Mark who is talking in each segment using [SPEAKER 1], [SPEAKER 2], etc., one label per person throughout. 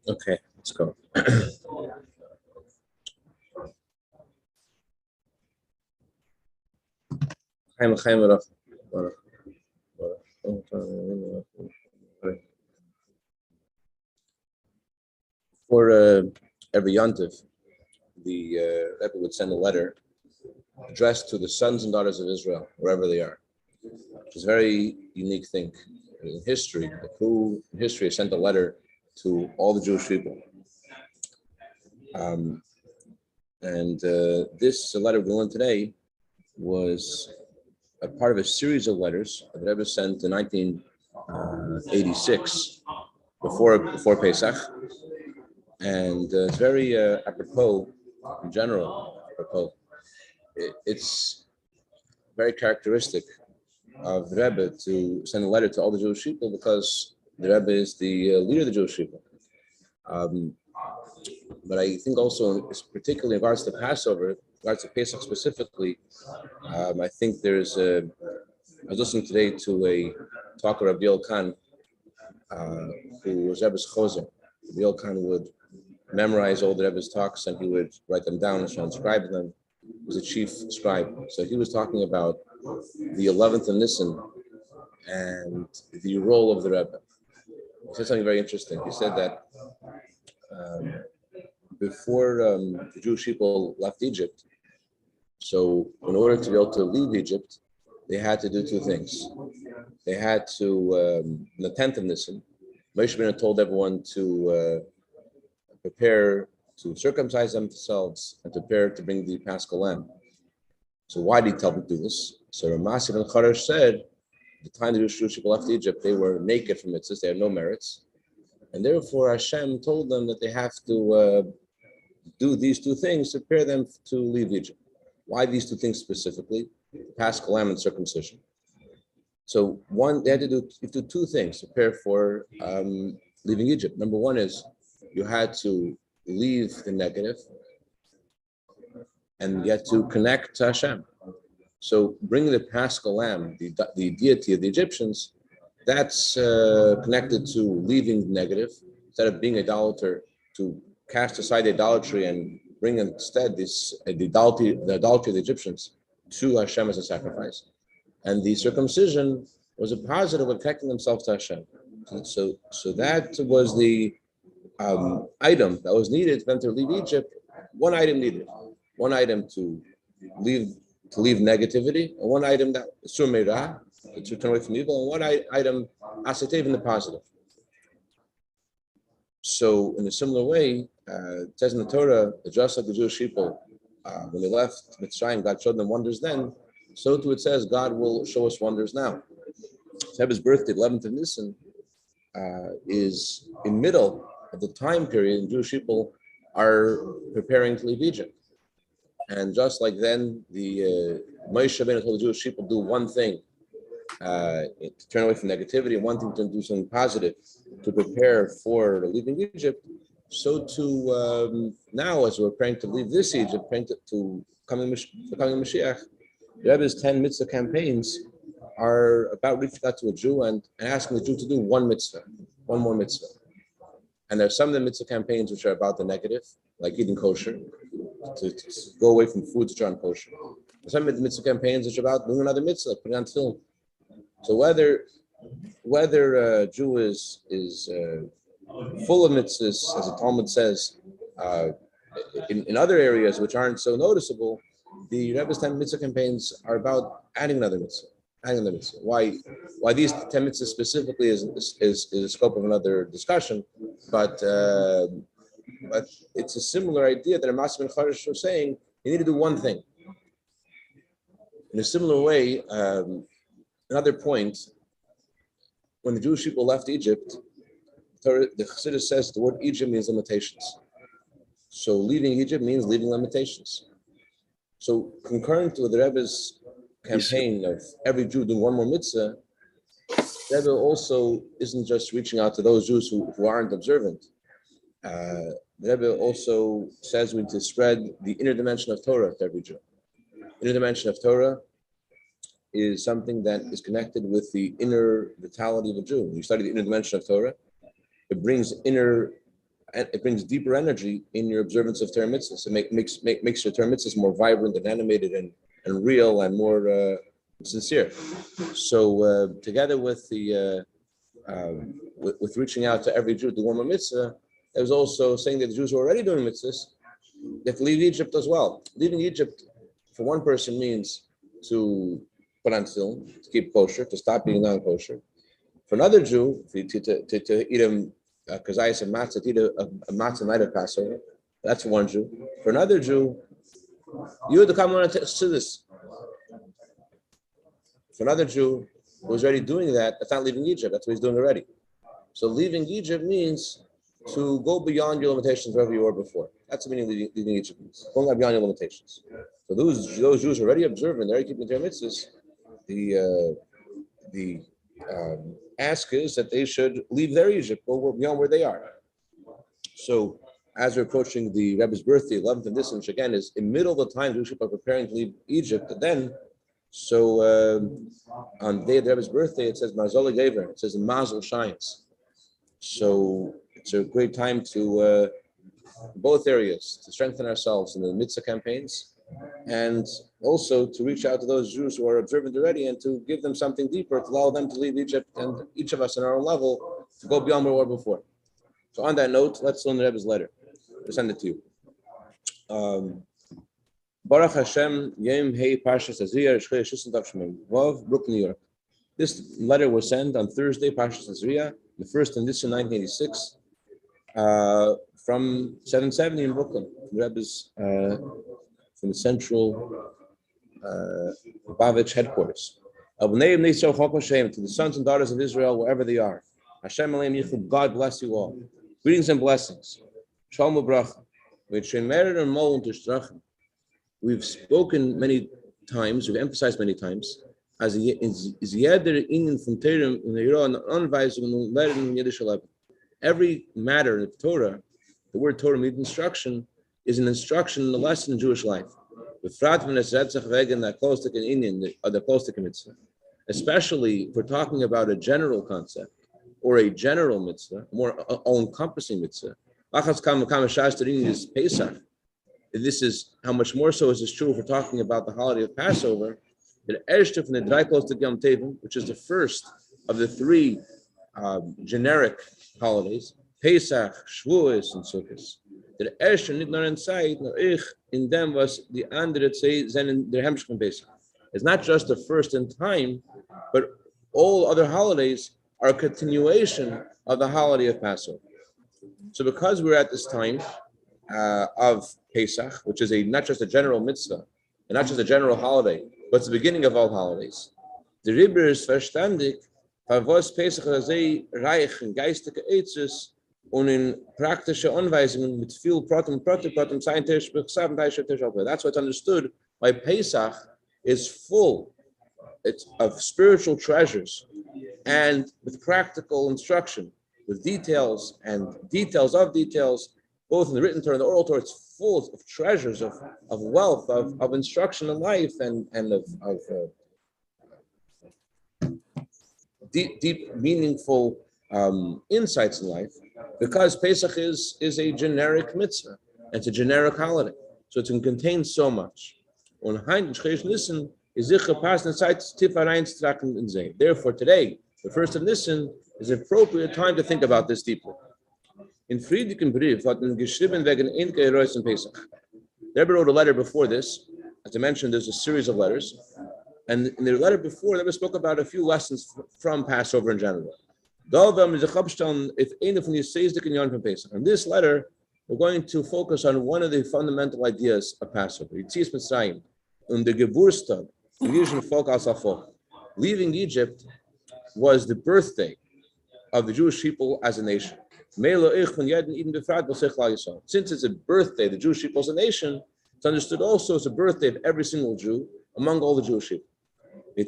[SPEAKER 1] Okay, let's go. Chaim, Chaim, Rav. For every yontif, the Rebbe would send a letter addressed to the sons and daughters of Israel, wherever they are. It's a very unique thing in history. The who in history sent a letter to all the Jewish people. And this letter we learned today was a part of a series of letters that Rebbe sent in 1986, before Pesach, and it's very apropos in general. Apropos, it's very characteristic of the Rebbe to send a letter to all the Jewish people because the Rebbe is the leader of the Jewish people. But I think also, particularly in regards to Passover, in regards to Pesach specifically, I think there's a. I was listening today to a talk of Rabbi Khan, who was Rebbe's choser. Rabbi Khan would memorize all the Rebbe's talks and he would write them down and transcribe them. He was a chief scribe. So he was talking about the 11th of Nisan and the role of the Rebbe. He said something very interesting. He said that before the Jewish people left Egypt, so in order to be able to leave Egypt, they had to do two things. They had to, on the 10th of Nisan, Moshe Rabbeinu told everyone to prepare to circumcise themselves and prepare to bring the Paschal lamb. So why did he tell them to do this? So Ramasi ben Charash said, the time the Jewish people left Egypt, they were naked from mitzvahs, they had no merits. And therefore Hashem told them that they have to do these two things to prepare them to leave Egypt. Why these two things specifically? Paschal lamb and circumcision. So one, they had to do two things to prepare for leaving Egypt. Number one is you had to leave the negative and you had to connect to Hashem. So bringing the Paschal lamb, the deity of the Egyptians, that's connected to leaving the negative. Instead of being idolater, to cast aside idolatry and bring instead the idolatry of the Egyptians to Hashem as a sacrifice. And the circumcision was a positive of connecting themselves to Hashem. So that was the item that was needed for them to leave Egypt. One item needed, one item to leave negativity, and one item that surmeira, to turn away from evil, and one item asatev in the positive. So in a similar way, it says in the Torah, just like the Jewish people, when they left Mitzrayim, God showed them wonders then, so too it says God will show us wonders now. Rebbe's birthday, 11th of Nisan, is in middle of the time period Jewish people are preparing to leave Egypt. And just like then, the Moshe Rabbeinu told the Jewish people do one thing, to turn away from negativity, and one thing to do something positive, to prepare for leaving Egypt. So too now, as we're praying to leave this Egypt, praying to coming Mashiach, the Rebbe's 10 mitzvah campaigns are about reaching out to a Jew and asking the Jew to do one mitzvah, one more mitzvah. And there's some of the mitzvah campaigns which are about the negative, like eating kosher, to go away from foods which aren't kosher. Some of the mitzvah campaigns which are about doing another mitzvah, like putting on tefillin. So whether a Jew is full of mitzvahs, as the Talmud says, in other areas which aren't so noticeable, the Rebbe's 10 mitzvah campaigns are about adding another mitzvah. Why these 10 mitzvahs specifically is the scope of another discussion, but it's a similar idea that Ramasi ben Charash was saying. You need to do one thing. In a similar way, another point, when the Jewish people left Egypt, the Chassidus says the word Egypt means limitations. So leaving Egypt means leaving limitations. So concurrent to the Rebbe's campaign of every Jew doing one more mitzvah, the Rebbe also isn't just reaching out to those Jews who aren't observant. The Rebbe also says we need to spread the inner dimension of Torah to every Jew. Inner dimension of Torah is something that is connected with the inner vitality of a Jew. When you study the inner dimension of Torah, it brings inner and it brings deeper energy in your observance of Torah mitzvahs. It makes your Torah mitzvahs more vibrant and animated and real and more sincere. So together with the with reaching out to every Jew to warm a mitzvah, there was also saying that the Jews who are already doing mitzvahs, they have to leave Egypt as well. Leaving Egypt for one person means to put on film, to keep kosher, to stop being non-kosher. For another Jew, to eat a kazayas and matzah, to eat a matzah night of Passover, that's one Jew. For another Jew, you had to come on to this. For another Jew who is already doing that, that's not leaving Egypt, that's what he's doing already. So leaving Egypt means to go beyond your limitations wherever you were before. That's the meaning of leaving Egypt means. Going beyond your limitations. So those Jews who are already observant, they're already keeping their mitzvahs, the ask is that they should leave their Egypt, go beyond where they are. So as we're approaching the Rebbe's birthday, 11th of Nisan, which again is in the middle of the time Jewish people are preparing to leave Egypt, and then, so on the day of the Rebbe's birthday, it says Marzol Gever, it says Mazel shines. So it's a great time to both areas, to strengthen ourselves in the mitzvah campaigns, and also to reach out to those Jews who are observant already and to give them something deeper, to allow them to leave Egypt, and each of us on our own level to go beyond where we were before. So on that note, let's learn the Rebbe's letter. I'll send it to you. Baruch Hashem, Yom Hei Parshas Azriya, Rishchei Shushan Tav Shemim, Vav, Brooklyn, New York. This letter was sent on Thursday, Parshas Azriya, the first in Nisan 1986, from 770 in Brooklyn, from the Rebbe's, from the central Bavitch headquarters. To the sons and daughters of Israel, wherever they are. Hashem Aleim Yichud, God bless you all. Greetings and blessings. Shalom u'bracha. We've spoken many times, we've emphasized many times, as every matter in the Torah, the word Torah means instruction, is an instruction in the lesson in Jewish life. Especially if we're talking about a general concept or a general mitzvah, more all-encompassing mitzvah. This is how much more so is this true if we're talking about the holiday of Passover, which is the first of the three generic holidays, Pesach, Shavuos, and Sukkot. In them was the andere der Hemshchen Pesach. It's not just the first in time, but all other holidays are a continuation of the holiday of Passover. So because we're at this time of Pesach, which is not just a general mitzvah, and not just a general holiday, but it's the beginning of all holidays. The Rebbe is verstandig, was Pesach sehr reich in geistige Eitzes und in praktische Anweisungen mit viel Protem, scientific. That's what's understood by Pesach is full. It's of spiritual treasures and with practical instruction, with details and details of details, both in the written Torah and the oral Torah. It's full of treasures, of wealth, of instruction in life, and of deep, meaningful insights in life, because Pesach is a generic mitzvah. It's a generic holiday, so it can contain so much. Therefore, today, the first of Nisan, is an appropriate time to think about this deeply. In Friedrichen Brief hat man geschrieben wegen Einke Reus and Pesach. The Rebbe wrote a letter before this. As I mentioned, there's a series of letters. And in the letter before, the Rebbe spoke about a few lessons from Passover in general. In this letter, we're going to focus on one of the fundamental ideas of Passover. Leaving Egypt was the birthday of the Jewish people as a nation. Since it's a birthday, the Jewish people as a nation, it's understood also as a birthday of every single Jew among all the Jewish people. When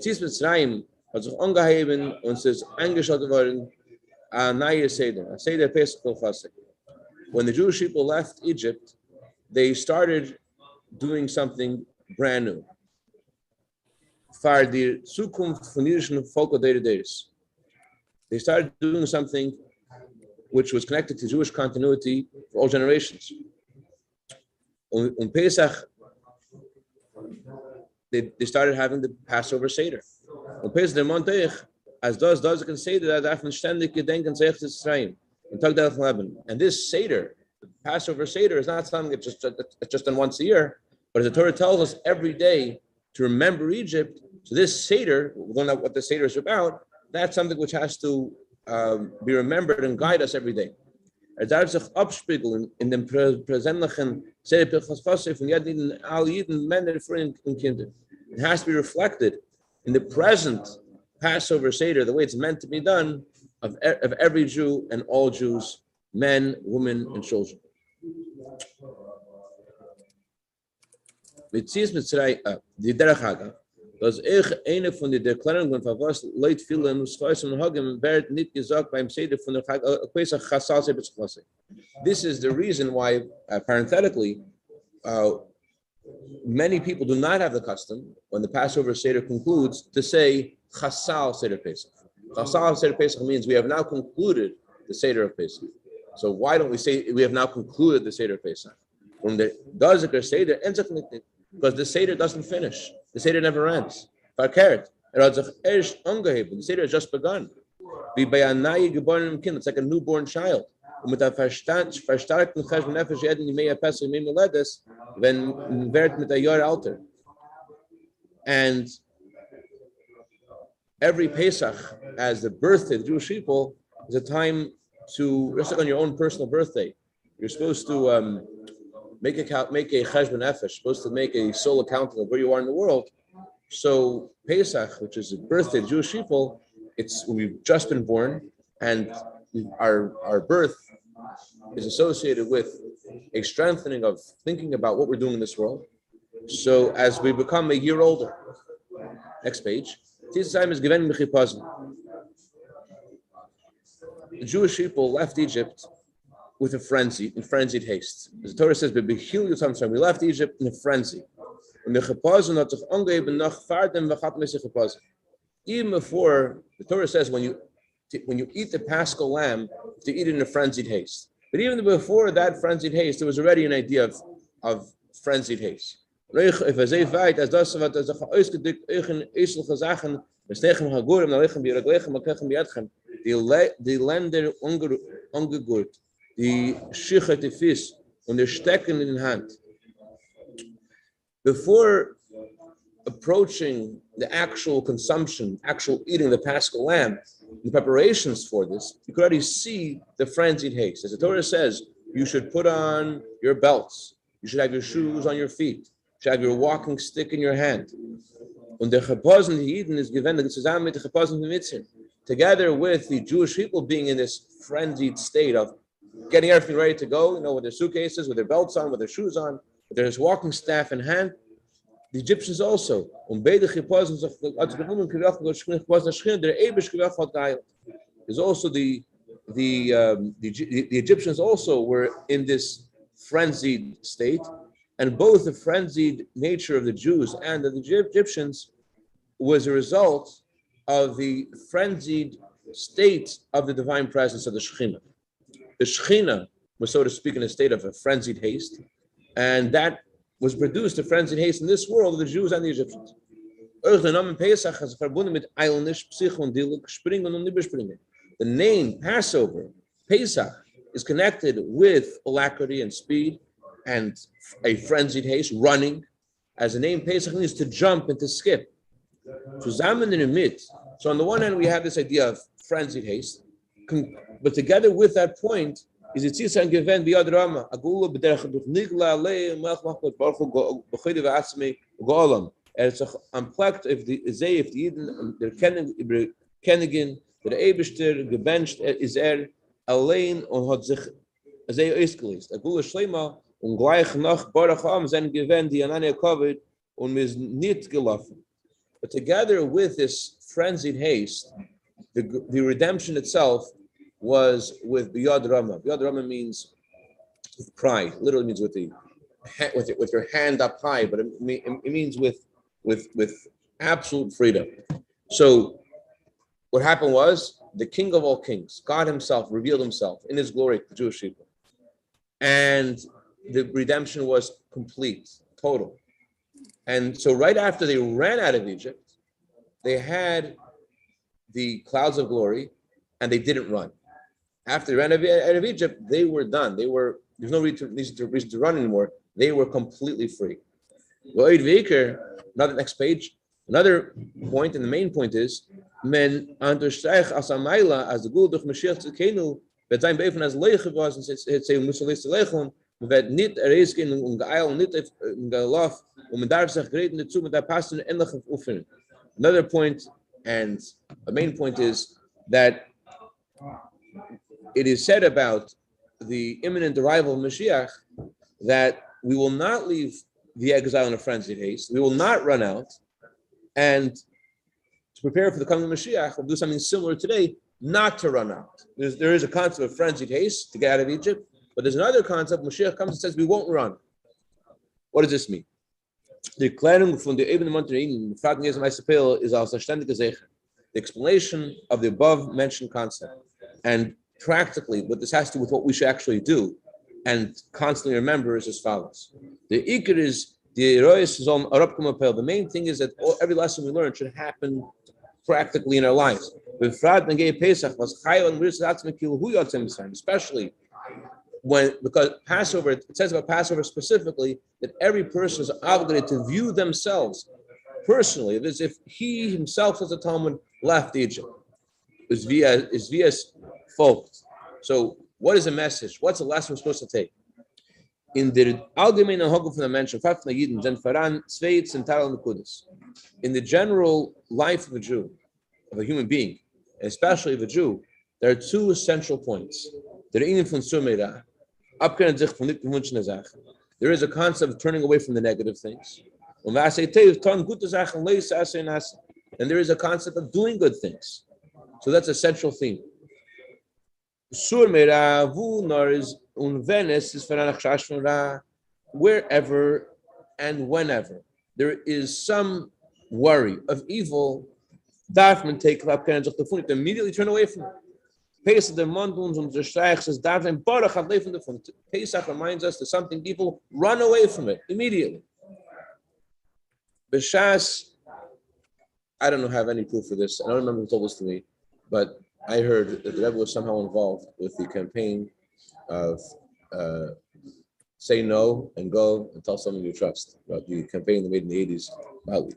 [SPEAKER 1] the Jewish people left Egypt, they started doing something brand new. They started doing something which was connected to Jewish continuity for all generations. On Pesach, they started having the Passover Seder. On Pesach der Montag, as does can say that darf man ständig gedenken zu Israel. And this Seder, the Passover Seder, is not something that's just done once a year, but as the Torah tells us every day to remember Egypt. So this Seder, we don't know what the Seder is about, that's something which has to be remembered and guide us every day. Darf sich abspiegeln in dem persönlichen Seder von jeden Männer, Frauen und Kinder. It has to be reflected in the present Passover Seder, the way it's meant to be done, of every Jew and all Jews, men, women, and children. Mit die Derech Haga, dass eine von den Erklärungen von was Leute viele Nussfäusen und Hagen wird nicht gesagt beim Seder von der Pesach Chassal Sebetschklasse. This is the reason why, parenthetically, many people do not have the custom, when the Passover Seder concludes, to say Chassal Seder Pesach. Chassal Seder Pesach means we have now concluded the Seder of Pesach. So why don't we say we have now concluded the Seder of Pesach? When the Dazaker Seder ends up, because the Seder doesn't finish. The Seder never ends. The Seder has just begun. It's like a newborn child. And every Pesach, as the birthday of the Jewish people, is a time to, just like on your own personal birthday, you're supposed to make a cheshbon nefesh, supposed to make a soul accounting of where you are in the world. So Pesach, which is the birthday of Jewish people, it's when we've just been born, and our birth is associated with a strengthening of thinking about what we're doing in this world. So as we become a year older, next page, the Jewish people left Egypt with a frenzied haste. As the Torah says, we left Egypt in a frenzy. Even before, the Torah says when you eat the Paschal lamb, to eat it in a frenzied haste. But even before that frenzied haste, there was already an idea of frenzied haste. Die Länder ungegurt, die Schicherte Fisch und der Stecken in den Hand. Before approaching the actual consumption, actual eating the Paschal lamb, the preparations for this, you could already see the frenzied haste. As the Torah says, you should put on your belts, you should have your shoes on your feet, you should have your walking stick in your hand. Und der Geposen der Jiden is gewendet zusammen mit der Geposen von Mitzvah, together with the Jewish people being in this frenzied state of getting everything ready to go, with their suitcases, with their belts on, with their shoes on, with their walking staff in hand. The Egyptians also. There's also the Egyptians also were in this frenzied state, and both the frenzied nature of the Jews and of the Egyptians was a result of the frenzied state of the divine presence of the Shekhinah. The Shekhinah was, so to speak, in a state of a frenzied haste, and that was produced a frenzied haste in this world of the Jews and the Egyptians. The name Passover, Pesach, is connected with alacrity and speed and a frenzied haste, running, as the name Pesach means to jump and to skip. So on the one hand, we have this idea of frenzied haste, but together with that point is it Tzisa and Geven b'yad Rama, Agula b'derech nigla alei melch machmot baruch hu b'chide v'atzmei go'olam. And it's unplugged if the Yidden, der Kennigin, der Eibishter, gebencht is allein und hat sich ausgelöst. Agula Shlema und gleich noch Baruch Ham sind Geven die Anania Kovid und mir ist nicht gelaufen. But together with this frenzied haste, the redemption itself was with Biyad Rama. Biyad Rama means with pride. Literally means with your hand up high, but it means with absolute freedom. So what happened was the King of all kings, God himself, revealed himself in his glory to the Jewish people. And the redemption was complete, total. And so right after they ran out of Egypt, they had the clouds of glory, and they didn't run. After they ran out of Egypt, they were done. There's no reason to run anymore. They were completely free. Another next page, another point, and the main point is men understreich as amayla as the gul durch Mashiach tzedkenu wird sein Beifen als Leiche gewesen, het sei Musalis Leichon, wird nicht erreisgen und geeil nicht gelaufen und man darf sich reden dazu mit der Passen endlich öffnen. Another point, and a main point, is that it is said about the imminent arrival of Mashiach that we will not leave the exile in a frenzied haste. We will not run out. And to prepare for the coming of Mashiach, we'll do something similar today, not to run out. There is a concept of frenzied haste to get out of Egypt, but there's another concept. Mashiach comes and says we won't run. What does this mean? The explanation of the above mentioned concept, and practically what this has to do with what we should actually do and constantly remember, is as follows. The ikar is the main thing is that every lesson we learn should happen practically in our lives. Especially because Passover, it says about Passover specifically that every person is obligated to view themselves personally as if he himself as a Talmud left Egypt. Is via folk. So what is the message? What's the lesson we're supposed to take? In the allgemeine Hogel von der Menschen, in the general life of a Jew, of a human being, and especially of a Jew, there are two essential points. There is a concept of turning away from the negative things. And there is a concept of doing good things. So that's a central theme. Wherever and whenever there is some worry of evil, immediately turn away from it. Pesach reminds us that something evil, run away from it immediately. B'shas, I don't have any proof for this. I don't remember who told this to me, but I heard that the Rebbe was somehow involved with the campaign of say no and go and tell someone you trust. About the campaign they made in the 80s about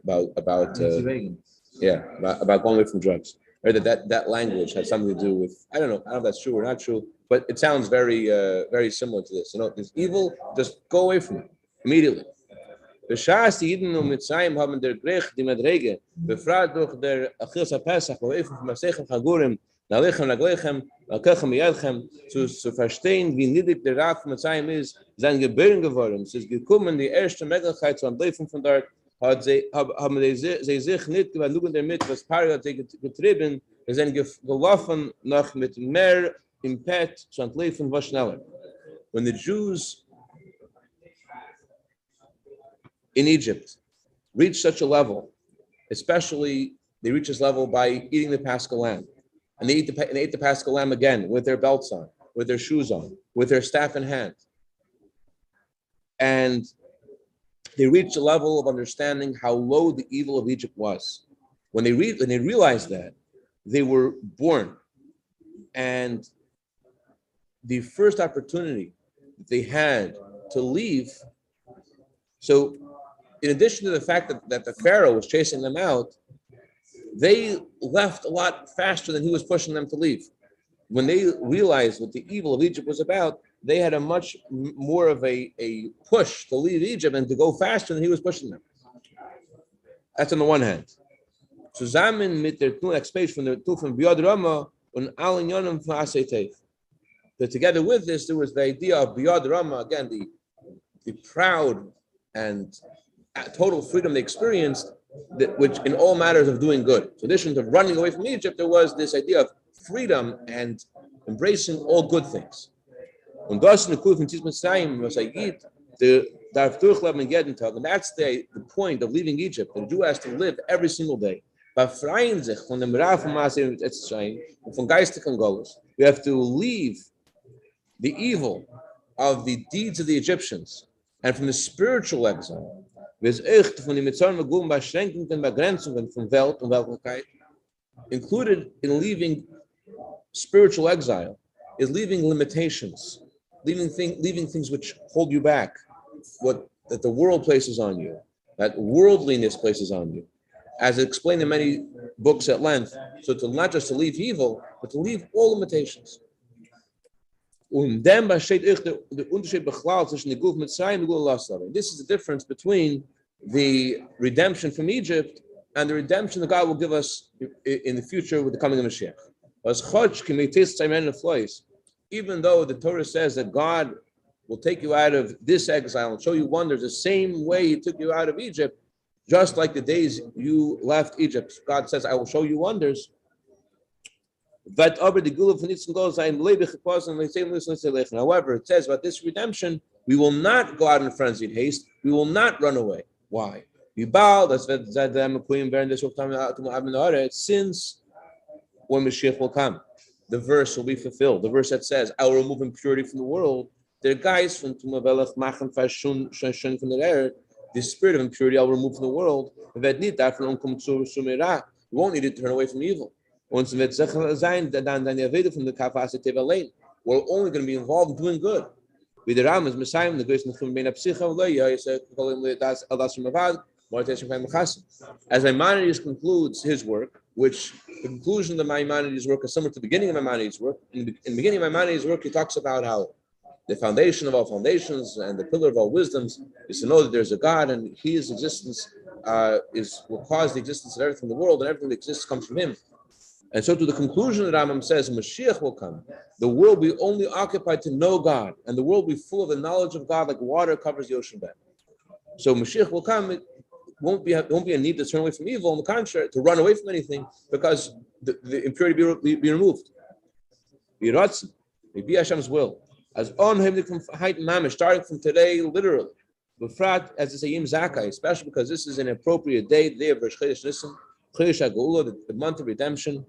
[SPEAKER 1] going away from drugs. Or that language had something to do with, I don't know if that's true or not true, but it sounds very very similar to this. There's evil, just go away from it immediately. B'shas die Yidden und Mitzrayim haben der Grech die Madrege befragt durch der Achilles HaPesach wo von Masechem Chagurim Nalechem Naglechem Nalkechem Yadchem zu verstehen, wie niedrig der Rat von Mitzrayim ist, sein Gebirgen geworden. Es ist gekommen, die erste Möglichkeit zu entleifen von dort, haben sie sich nicht genug damit, was Pari hat sie getrieben, sie sind gelaufen noch mit mehr Impet zu entleifen, was schneller. When the Jews in Egypt reach such a level, especially they reach this level by eating the Paschal lamb, and they ate the Paschal lamb again with their belts on, with their shoes on, with their staff in hand, and they reached a level of understanding how low the evil of Egypt was. When they realized that, they were born, and the first opportunity that they had to leave. So, in addition to the fact that the Pharaoh was chasing them out, they left a lot faster than he was pushing them to leave. When they realized what the evil of Egypt was about, they had a much more of a push to leave Egypt and to go faster than he was pushing them. That's on the one hand. Zusammen mit der next page from the two from Biad Rama und allen Yonim Fa'asetev. That together with this, there was the idea of Biad Rama, again, the proud and total freedom they experienced, which in all matters of doing good. So in addition to running away from Egypt, there was this idea of freedom and embracing all good things. And that's the point of leaving Egypt. The Jew has to live every single day befreien sich von dem Rav von Maaseh Etzrayim, und von geistigen Golos. We have to leave the evil of the deeds of the Egyptians and from the spiritual exile. Included in leaving spiritual exile is leaving limitations, leaving things which hold you back, that the world places on you, that worldliness places on you, as explained in many books at length. So to not just to leave evil, but to leave all limitations. This is the difference between the redemption from Egypt and the redemption that God will give us in the future with the coming of Mashiach. Even though the Torah says that God will take you out of this exile and show you wonders the same way He took you out of Egypt, just like the days you left Egypt, God says, I will show you wonders. However, it says about this redemption, we will not go out in frenzied haste, we will not run away. Why? Since when Mashiach will come, the verse will be fulfilled. The verse that says, I will remove impurity from the world. There are guys from the air, the spirit of impurity I will remove from the world. We won't need to turn away from evil. We're only going to be involved in doing good. As Maimonides concludes his work, which the conclusion of Maimonides' work is similar to the beginning of Maimonides' work. In the beginning of Maimonides' work, he talks about how the foundation of all foundations and the pillar of all wisdoms is to know that there's a God, and His existence will cause the existence of everything in the world, and everything that exists comes from Him. And so to the conclusion that Rambam says, Mashiach will come, the world will be only occupied to know God, and the world will be full of the knowledge of God like water covers the ocean bed. So Mashiach will come, it won't be a need to turn away from evil, on the contrary, to run away from anything, because the impurity be removed. Be Hashem's will. As on him starting from today, literally. Befrat, as it's a Yom Zakai, especially because this is an appropriate day, the day of Rosh Chodesh Nisan, Chodesh HaGeula, the month of redemption.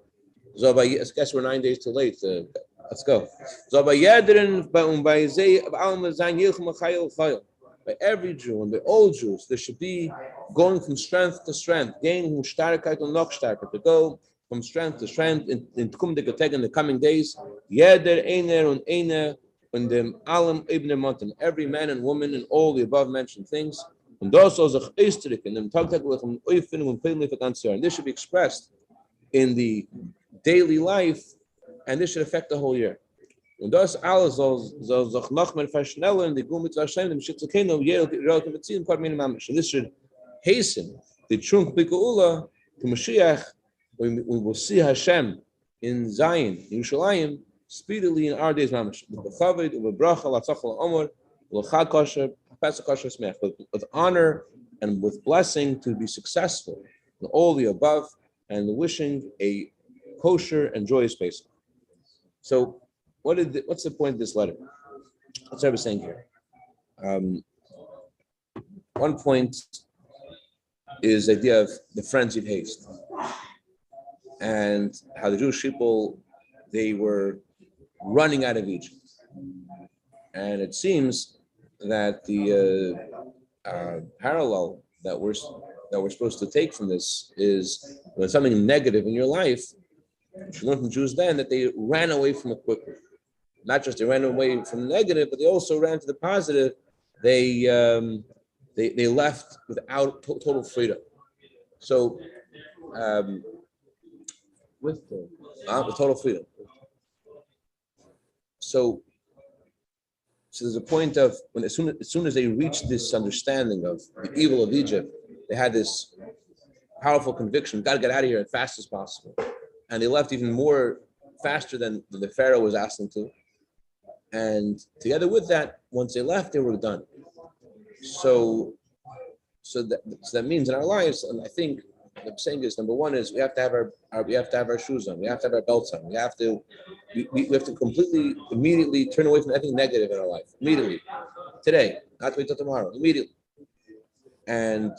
[SPEAKER 1] I guess we're 9 days too late. Let's go. By every Jew and by all Jews, there should be going from strength to strength, gaining starkheit and noch starker, to go from strength to strength in Tkum de Geteg in the coming days. Jeder einer und einer und dem allem Ibn Montem, every man and woman and all the above mentioned things. And this should be expressed in the daily life, and this should affect the whole year. Und das alles soll sich noch mehr verschnellen, die Gumit Hashem, dem Schitzakenu, relativ beziehen, part min mamish. And this should hasten the trunk biku'ula to Mashiach, when we will see Hashem in Zion, in Yerushalayim, speedily in our days mamish. With honor and with blessing to be successful in all the above, and wishing a kosher and joyous Pesach. So, what's the point of this letter? What's I was saying here? One point is the idea of the frenzied haste, and how the Jewish people, they were running out of Egypt. And it seems that the parallel that we're supposed to take from this is when something negative in your life, you should learn from Jews then that they ran away from it quickly. Not just they ran away from the negative, but they also ran to the positive. They left without total freedom. So with total freedom. So there's a point of when as soon as they reached this understanding of the evil of Egypt, they had this powerful conviction: got to get out of here as fast as possible. And they left even more faster than the Pharaoh was asking to. And together with that, once they left, they were done. So that means in our lives, and I think what I'm saying is, number one is we have to have our shoes on, we have to have our belts on, we have to completely immediately turn away from anything negative in our life. Immediately. Today, not wait till tomorrow, immediately. And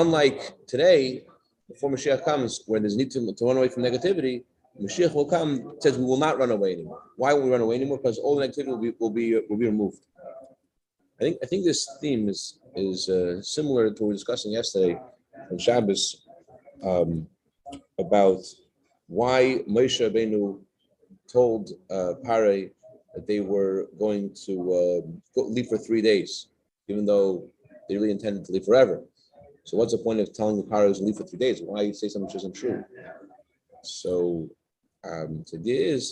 [SPEAKER 1] unlike today, before Mashiach comes, where there's need to run away from negativity, Mashiach will come. It says we will not run away anymore. Why will we run away anymore? Because all the negativity will be removed. I think this theme is similar to what we were discussing yesterday on Shabbos about why Moshe Rabbeinu told Pare that they were going to leave for 3 days, even though they really intended to leave forever. So what's the point of telling the Pare to leave for 3 days? Why say something which isn't true? So the idea is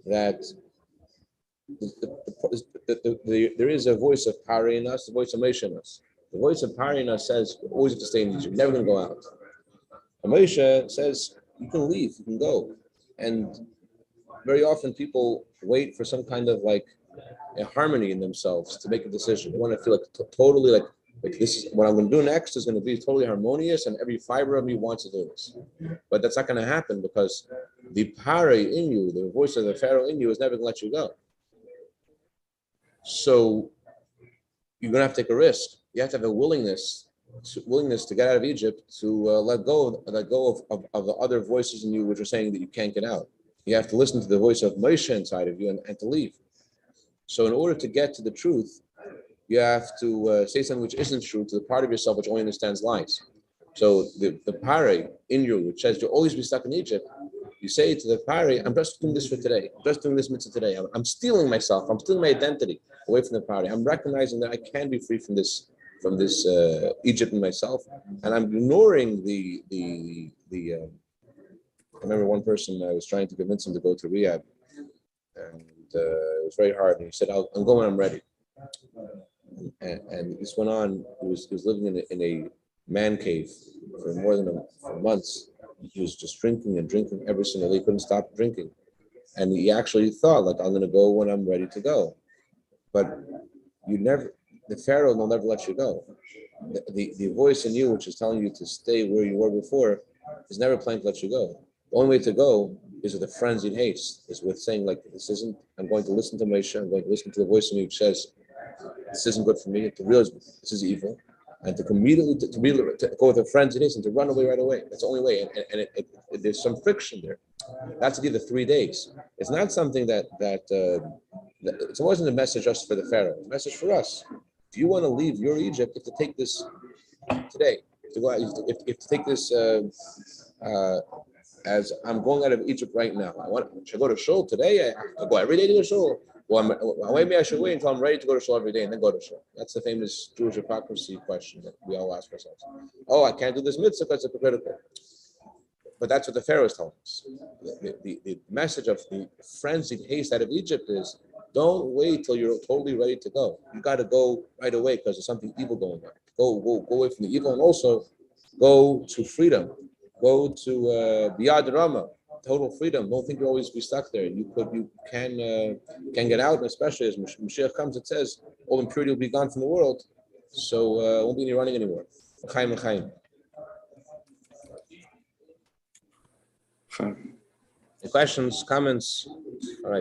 [SPEAKER 1] that there is a voice of Pare in us, the voice of Moshe in us. The voice of Pare in us says, we always have to stay in Egypt, never going to go out. And Moshe says, you can leave, you can go. And very often people wait for some kind of like a harmony in themselves to make a decision. They want to feel like totally like this is what I'm going to do next is going to be totally harmonious, and every fiber of me wants to do this. But that's not going to happen because the Pare in you, the voice of the Pharaoh in you, is never going to let you go. So you're going to have to take a risk. You have to have a willingness to get out of Egypt, to let go of the other voices in you which are saying that you can't get out. You have to listen to the voice of Moshe inside of you and to leave. So in order to get to the truth, you have to say something which isn't true to the part of yourself which only understands lies. So the Pare in you, which says you'll always be stuck in Egypt, you say to the Pare, I'm just doing this for today. I'm just doing this mitzvah today. I'm stealing myself. I'm stealing my identity away from the Pare. I'm recognizing that I can be free from this Egypt in myself, and I'm ignoring I remember one person, I was trying to convince him to go to Riyadh, and it was very hard. And he said, I'm going when I'm ready. And this went on. He was living in a man cave for more than for months. He was just drinking and drinking every single day. He couldn't stop drinking. And he actually thought, like, I'm going to go when I'm ready to go. But the Pharaoh will never let you go. The voice in you, which is telling you to stay where you were before, is never planning to let you go. The only way to go is with a frenzied haste, is with saying, like, I'm going to listen to Moshe, I'm going to listen to the voice in me which says, this isn't good for me, to realize this is evil, and to immediately to go with a frenzied haste and to run away right away. That's the only way, and there's some friction there. That's the 3 days. It's not something that it wasn't a message just for the Pharaoh, it's a message for us. If you want to leave your Egypt, you have to take this today. To go out, you have to take this as I'm going out of Egypt right now. Should I go to shul today? I have to go every day to go to shul. Well, maybe I should wait until I'm ready to go to shul every day and then go to shul. That's the famous Jewish hypocrisy question that we all ask ourselves. Oh, I can't do this mitzvah because it's hypocritical. But that's what the Pharaoh is telling us. The message of the frenzied haste out of Egypt is, don't wait till you're totally ready to go. You got to go right away because there's something evil going on. Go away from the evil, and also go to freedom. Go to Biyad Rama, total freedom. Don't think you'll always be stuck there. You can get out, and especially as Mashiach comes, it says all impurity will be gone from the world, so won't be any running anymore. Chaim. Any questions, comments? All right.